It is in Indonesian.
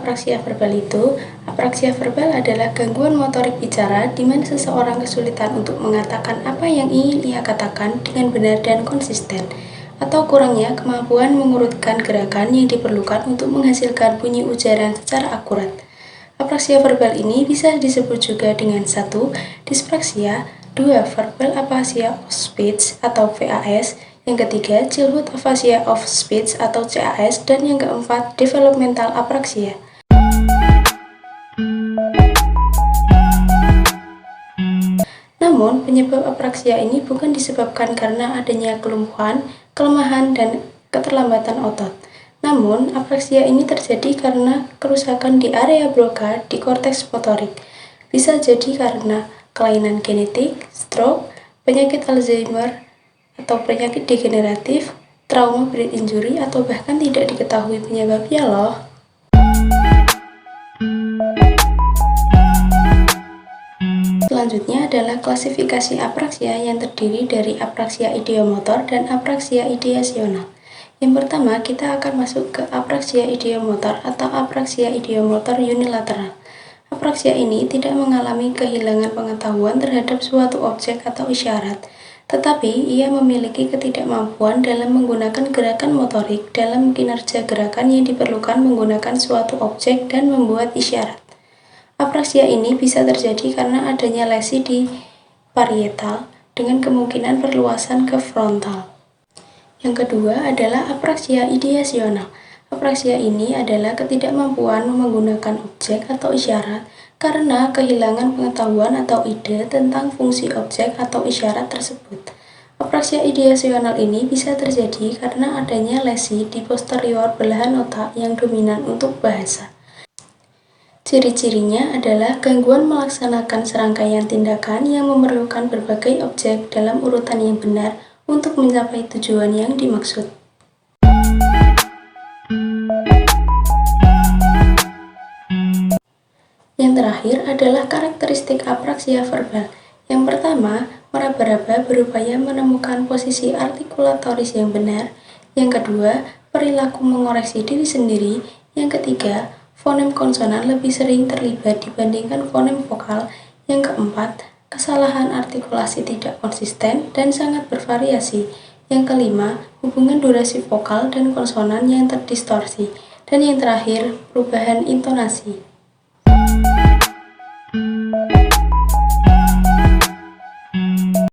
apraksia verbal itu? Apraksia verbal adalah gangguan motorik bicara di mana seseorang kesulitan untuk mengatakan apa yang ingin ia katakan dengan benar dan konsisten, atau kurangnya kemampuan mengurutkan gerakan yang diperlukan untuk menghasilkan bunyi ujaran secara akurat. Apraksia verbal ini bisa disebut juga dengan 1. Dispraksia, 2. Verbal aphasia of speech atau VAS, yang ketiga, childhood aphasia of speech atau CAS, dan yang keempat, developmental apraksia. Namun, penyebab apraksia ini bukan disebabkan karena adanya kelumpuhan, kelemahan, dan keterlambatan otot. Namun, apraksia ini terjadi karena kerusakan di area Broca di korteks motorik. Bisa jadi karena kelainan genetik, stroke, penyakit Alzheimer, atau penyakit degeneratif, trauma brain injury, atau bahkan tidak diketahui penyebabnya loh. Selanjutnya adalah klasifikasi apraksia yang terdiri dari apraksia ideomotor dan apraksia ideasional. Yang pertama, kita akan masuk ke apraksia ideomotor atau apraksia ideomotor unilateral. Apraksia ini tidak mengalami kehilangan pengetahuan terhadap suatu objek atau isyarat, tetapi ia memiliki ketidakmampuan dalam menggunakan gerakan motorik dalam kinerja gerakan yang diperlukan menggunakan suatu objek dan membuat isyarat. Apraksia ini bisa terjadi karena adanya lesi di parietal dengan kemungkinan perluasan ke frontal. Yang kedua adalah apraksia ideasional. Apraksia ini adalah ketidakmampuan menggunakan objek atau isyarat karena kehilangan pengetahuan atau ide tentang fungsi objek atau isyarat tersebut. Apraksia ideasional ini bisa terjadi karena adanya lesi di posterior belahan otak yang dominan untuk bahasa. Ciri-cirinya adalah gangguan melaksanakan serangkaian tindakan yang memerlukan berbagai objek dalam urutan yang benar untuk mencapai tujuan yang dimaksud. Yang terakhir adalah karakteristik apraksia verbal. Yang pertama, meraba-raba berupaya menemukan posisi artikulatoris yang benar. Yang kedua, perilaku mengoreksi diri sendiri. Yang ketiga, fonem konsonan lebih sering terlibat dibandingkan fonem vokal. Yang keempat, kesalahan artikulasi tidak konsisten dan sangat bervariasi. Yang kelima, hubungan durasi vokal dan konsonan yang terdistorsi. Dan yang terakhir, perubahan intonasi.